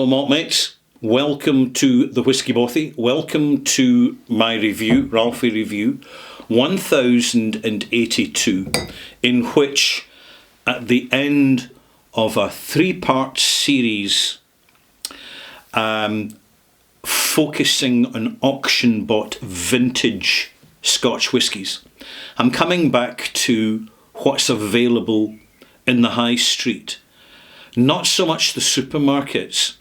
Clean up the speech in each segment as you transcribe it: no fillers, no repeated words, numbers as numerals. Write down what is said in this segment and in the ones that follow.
Hello malt mates, welcome to the Whiskey Bothy, welcome to my review, Ralphie Review 1082, in which at the end of a three-part series focusing on auction-bought vintage Scotch whiskies, I'm coming back to what's available in the high street. Not so much the supermarkets.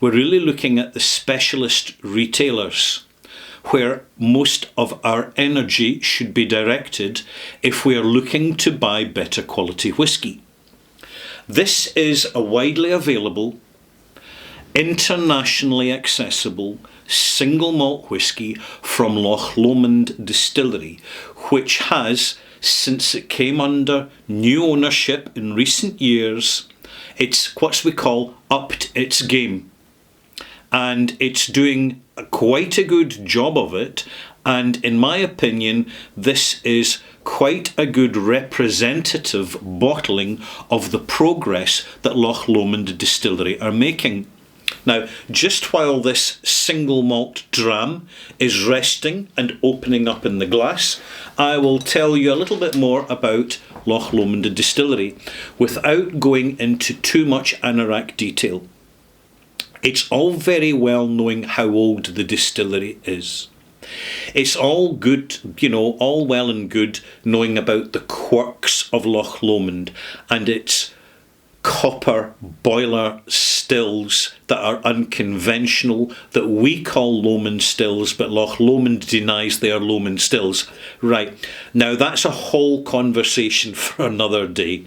We're really looking at the specialist retailers, where most of our energy should be directed if we are looking to buy better quality whisky. This is a widely available, internationally accessible, single malt whisky from Loch Lomond Distillery, which has, since it came under new ownership in recent years, it's what we call upped its game, and it's doing quite a good job of it, and in my opinion this is quite a good representative bottling of the progress that Loch Lomond Distillery are making. Now, just while this single malt dram is resting and opening up in the glass, I will tell you a little bit more about Loch Lomond Distillery without going into too much anorak detail. It's all very well knowing how old the distillery is. It's all good, all well and good knowing about the quirks of Loch Lomond and its copper boiler stills that are unconventional, that we call Lomond stills, but Loch Lomond denies they are Lomond stills. Right, now that's a whole conversation for another day.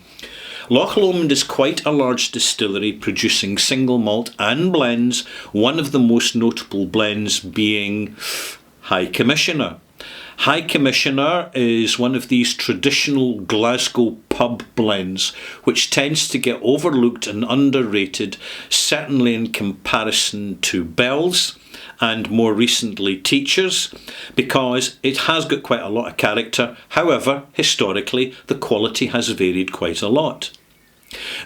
Loch Lomond is quite a large distillery producing single malt and blends, one of the most notable blends being High Commissioner. High Commissioner is one of these traditional Glasgow pub blends which tends to get overlooked and underrated, certainly in comparison to Bell's and more recently Teachers, because it has got quite a lot of character. However, historically the quality has varied quite a lot.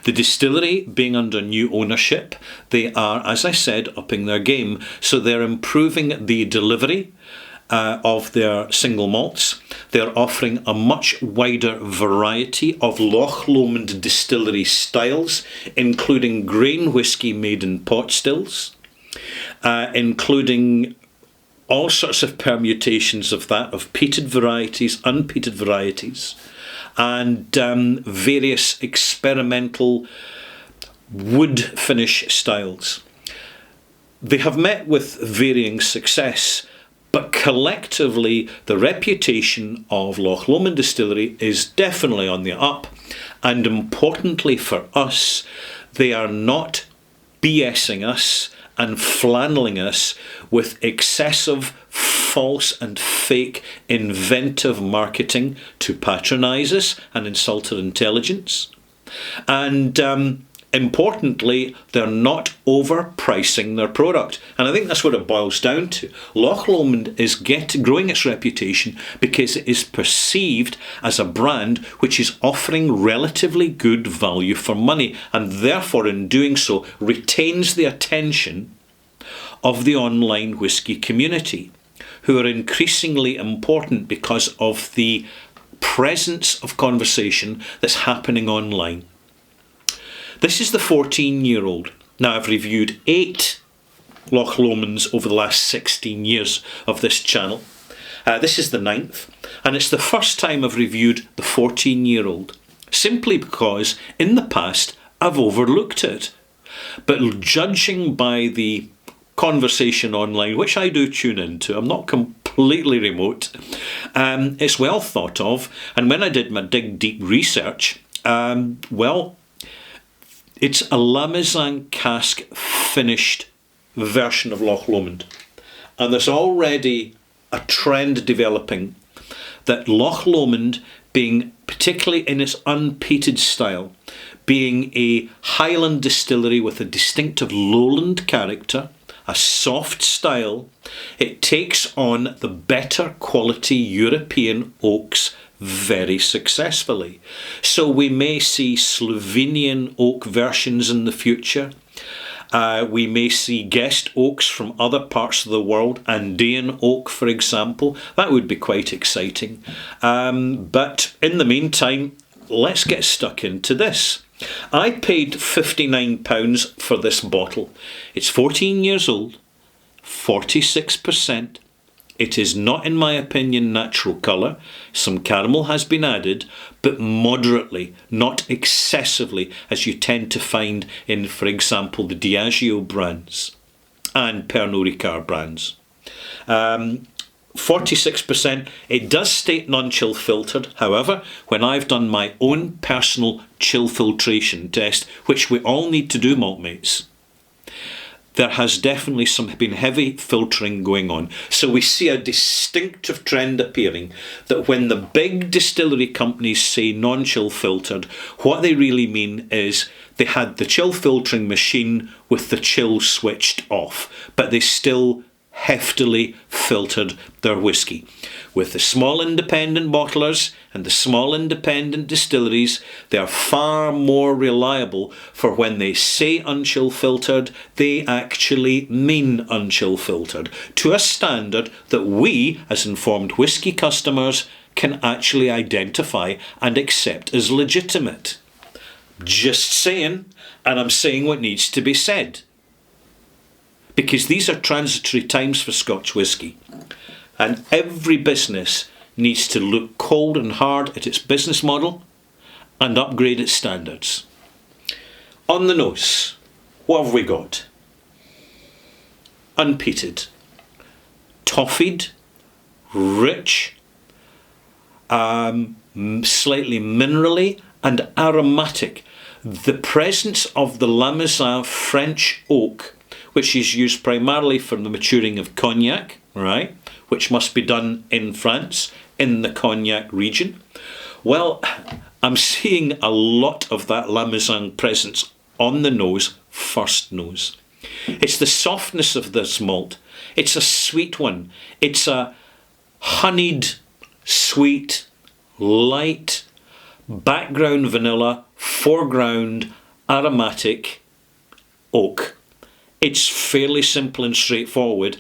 The distillery being under new ownership, they are, as I said, upping their game, so they're improving the delivery of their single malts. They're offering a much wider variety of Loch Lomond distillery styles, including grain whisky made in pot stills, including all sorts of permutations of that, of peated varieties, unpeated varieties, and various experimental wood finish styles. They have met with varying success, but collectively the reputation of Loch Lomond Distillery is definitely on the up, and importantly for us, they are not BSing us and flanneling us with excessive, false and fake inventive marketing to patronise us and insult our intelligence. And importantly, they're not overpricing their product. And I think that's what it boils down to. Loch Lomond is growing its reputation because it is perceived as a brand which is offering relatively good value for money, and therefore in doing so retains the attention of the online whisky community, who are increasingly important because of the presence of conversation that's happening online. This is the 14-year-old. Now, I've reviewed 8 Loch Lomond's over the last 16 years of this channel. This is the 9th, and it's the first time I've reviewed the 14-year-old, simply because in the past I've overlooked it. But judging by the conversation online, which I do tune into, I'm not completely remote, it's well thought of, and when I did my dig deep research, it's a Lamazan cask finished version of Loch Lomond, and there's already a trend developing that Loch Lomond, being particularly in its unpeated style, being a Highland distillery with a distinctive lowland character, a soft style, it takes on the better quality European oaks very successfully. So we may see Slovenian oak versions in the future. We may see guest oaks from other parts of the world, Andean oak, for example. That would be quite exciting. But in the meantime, let's get stuck into this. I paid £59 for this bottle. It's 14 years old, 46%. It is not, in my opinion, natural colour. Some caramel has been added, but moderately, not excessively, as you tend to find in, for example, the Diageo brands and Pernod Ricard brands. 46%. It does state non-chill filtered. However, when I've done my own personal chill filtration test, which we all need to do, maltmates, there has definitely been heavy filtering going on. So we see a distinctive trend appearing that when the big distillery companies say non-chill filtered, what they really mean is they had the chill filtering machine with the chill switched off, but they still heftily filtered their whisky. With the small independent bottlers and the small independent distilleries, they are far more reliable, for when they say unchill filtered, they actually mean unchill filtered, to a standard that we, as informed whisky customers, can actually identify and accept as legitimate. Just saying, and I'm saying what needs to be said. Because these are transitory times for Scotch whisky. And every business needs to look cold and hard at its business model and upgrade its standards. On the nose, what have we got? Unpeated, toffeed, rich, slightly minerally and aromatic. The presence of the Limousin French oak, which is used primarily for the maturing of cognac, right, which must be done in France, in the cognac region. Well, I'm seeing a lot of that Limousin presence on the nose, first nose. It's the softness of this malt. It's a sweet one. It's a honeyed, sweet, light, background vanilla, foreground aromatic oak. It's fairly simple and straightforward,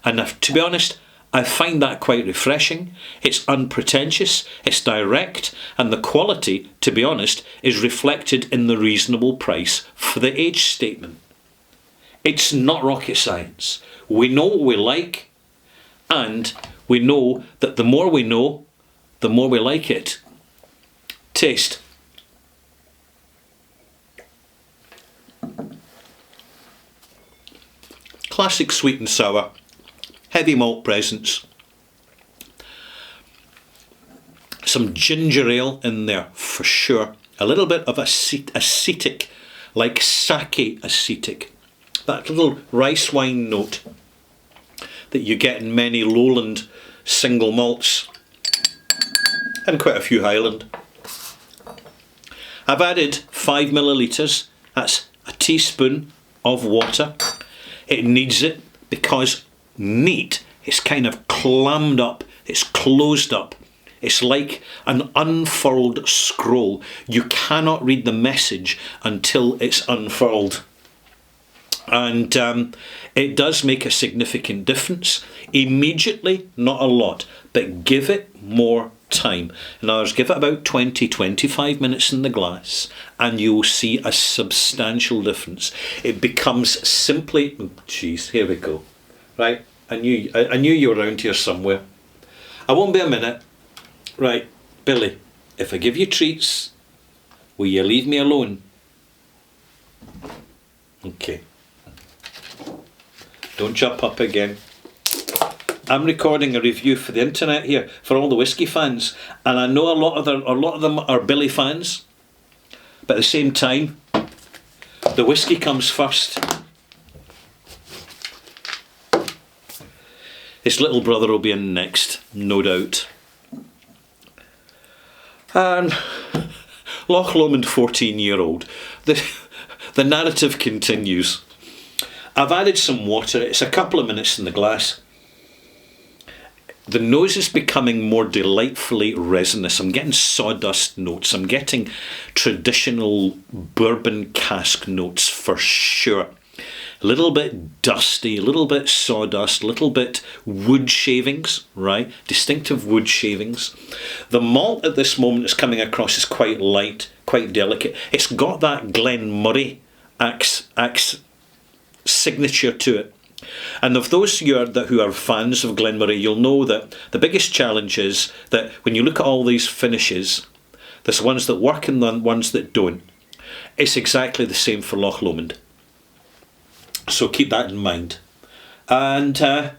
and to be honest, I find that quite refreshing. It's unpretentious, it's direct, and the quality, to be honest, is reflected in the reasonable price for the age statement. It's not rocket science. We know what we like, and we know that the more we know, the more we like it. Taste. Classic sweet and sour, heavy malt presence. Some ginger ale in there for sure. A little bit of acetic, like sake acetic. That little rice wine note that you get in many lowland single malts and quite a few Highland. I've added 5 millilitres, that's a teaspoon of water. It needs it because neat, it's kind of clammed up, it's closed up. It's like an unfurled scroll. You cannot read the message until it's unfurled. And it does make a significant difference. Immediately, not a lot, but give it more time. In other words, give it about 20-25 minutes in the glass and you'll see a substantial difference. It becomes simply, geez, here we go. Right, I knew you were around here somewhere. I won't be a minute. Right, Billy, if I give you treats, will you leave me alone? Okay. Don't jump up again. I'm recording a review for the internet here for all the whisky fans, and I know a lot of them are Billy fans, but at the same time, the whisky comes first. His little brother will be in next, no doubt. And Loch Lomond 14-year-old. The narrative continues. I've added some water. It's a couple of minutes in the glass. The nose is becoming more delightfully resinous. I'm getting sawdust notes. I'm getting traditional bourbon cask notes for sure. a little bit dusty, a little bit sawdust, a little bit wood shavings, right? Distinctive wood shavings. The malt at this moment is coming across as quite light, quite delicate. It's got that Glen Murray axe signature to it. And of those who are fans of Glen Murray, you'll know that the biggest challenge is that when you look at all these finishes, there's ones that work and the ones that don't. It's exactly the same for Loch Lomond. So keep that in mind. And the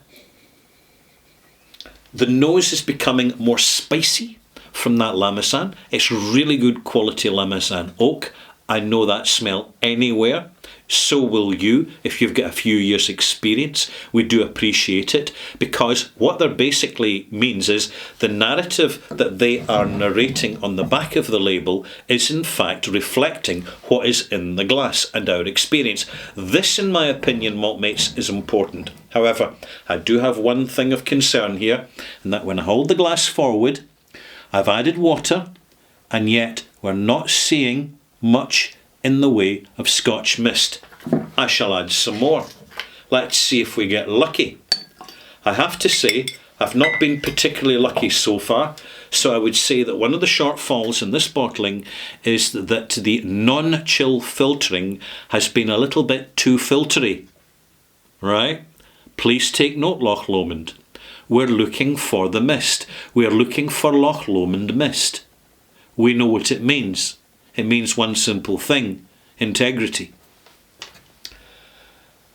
nose is becoming more spicy from that Lamazan. It's really good quality Lamazan oak. I know that smell anywhere. So will you if you've got a few years experience. We do appreciate it, because what that basically means is the narrative that they are narrating on the back of the label is in fact reflecting what is in the glass and our experience. This, in my opinion, malt mates, is important. However, I do have one thing of concern here, and that when I hold the glass forward, I've added water, and yet we're not seeing much in the way of Scotch mist. I shall add some more. Let's see if we get lucky. I have to say, I've not been particularly lucky so far, so I would say that one of the shortfalls in this bottling is that the non-chill filtering has been a little bit too filtery. Right? Please take note, Loch Lomond. We're looking for the mist. We're looking for Loch Lomond mist. We know what it means. It means one simple thing: integrity.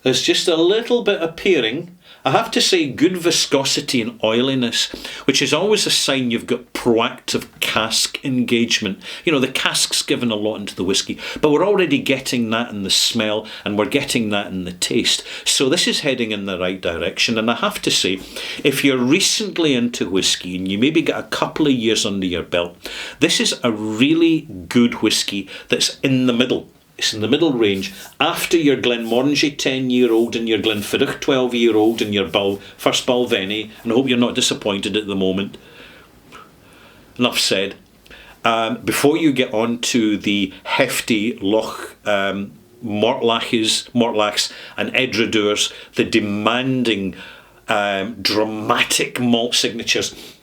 There's just a little bit appearing. I have to say, good viscosity and oiliness, which is always a sign you've got proactive cask engagement. You know, the cask's given a lot into the whisky, but we're already getting that in the smell and we're getting that in the taste. So this is heading in the right direction. And I have to say, if you're recently into whisky and you maybe got a couple of years under your belt, this is a really good whisky that's in the middle. It's in the middle range. After your Glenmorangie 10-year-old and your Glenfiddich 12-year-old and your first Balvenie, and I hope you're not disappointed at the moment. Enough said. Before you get on to the hefty Loch Mortlachs and Edredeurs, the demanding, dramatic malt signatures,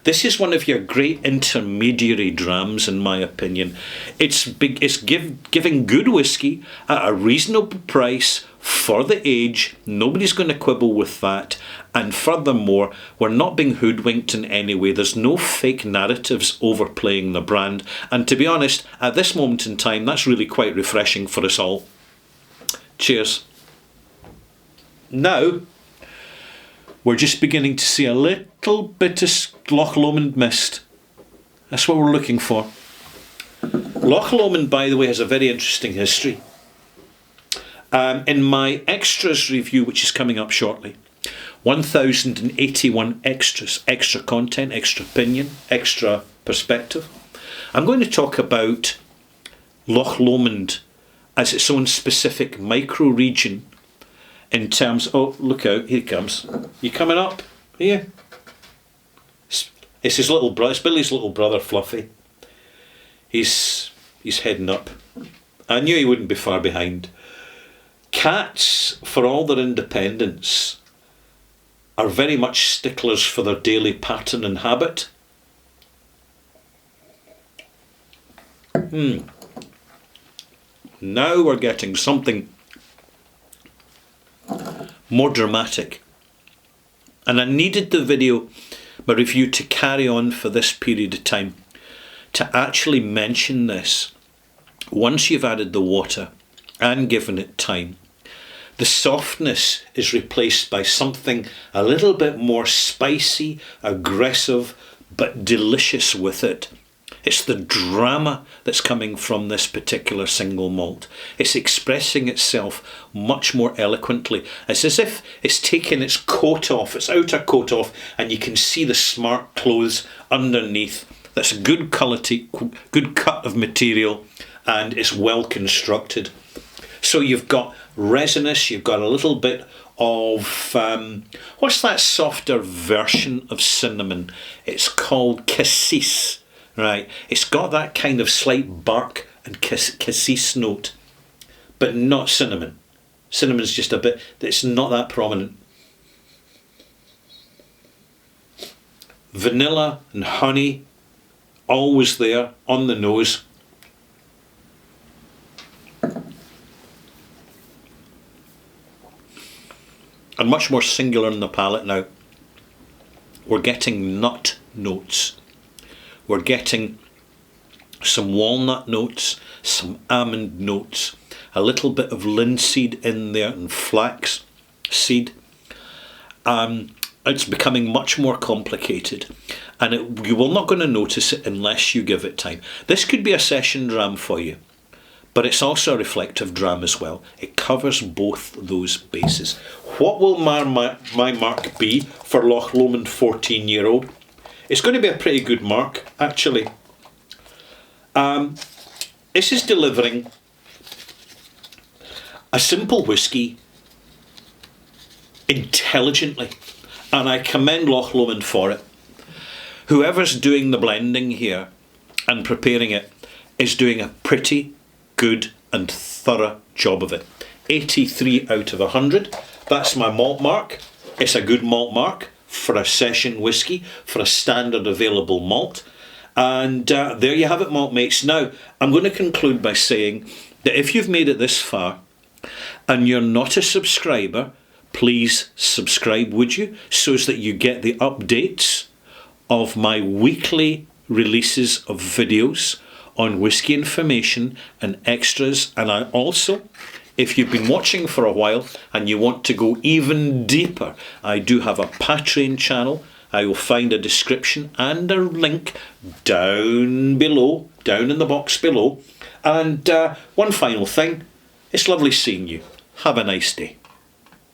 this is one of your great intermediary drams, in my opinion. It's giving good whisky at a reasonable price for the age. Nobody's going to quibble with that. And furthermore, we're not being hoodwinked in any way. There's no fake narratives overplaying the brand. And to be honest, at this moment in time, that's really quite refreshing for us all. Cheers. Now, we're just beginning to see a little bit of Loch Lomond mist. That's what we're looking for. Loch Lomond, by the way, has a very interesting history. In my extras review, which is coming up shortly, 1081 extras, extra content, extra opinion, extra perspective, I'm going to talk about Loch Lomond as its own specific micro-region in terms... Oh, look out, here he comes. You coming up? Here. It's his little brother. It's Billy's little brother, Fluffy. He's heading up. I knew he wouldn't be far behind. Cats, for all their independence, are very much sticklers for their daily pattern and habit. Now we're getting something more dramatic. And I needed the video, my review, to carry on for this period of time, to actually mention this. Once you've added the water and given it time, the softness is replaced by something a little bit more spicy, aggressive, but delicious with it. It's the drama that's coming from this particular single malt. It's expressing itself much more eloquently. It's as if it's taken its coat off, its outer coat off, and you can see the smart clothes underneath. That's a good quality, good cut of material, and it's well constructed. So you've got resinous, you've got a little bit of, what's that softer version of cinnamon? It's called cassis. Right, it's got that kind of slight bark and cassis note, but not cinnamon. Cinnamon's just a bit, it's not that prominent. Vanilla and honey, always there on the nose. And much more singular in the palate now. We're getting nut notes. We're getting some walnut notes, some almond notes, a little bit of linseed in there and flax seed. It's becoming much more complicated, and you will not going to notice it unless you give it time. This could be a session dram for you, but it's also a reflective dram as well. It covers both those bases. What will my mark be for Loch Lomond 14-year-old? It's going to be a pretty good mark, actually. This is delivering a simple whisky intelligently, and I commend Loch Lomond for it. Whoever's doing the blending here and preparing it is doing a pretty good and thorough job of it. 83 out of 100. That's my malt mark. It's a good malt mark for a session whisky, for a standard available malt. And there you have it, malt mates. Now, I'm going to conclude by saying that if you've made it this far and you're not a subscriber, please subscribe, would you? So as that you get the updates of my weekly releases of videos on whisky information and extras. And I also, if you've been watching for a while and you want to go even deeper, I do have a Patreon channel. I will find a description and a link down below, down in the box below. And one final thing, it's lovely seeing you. Have a nice day.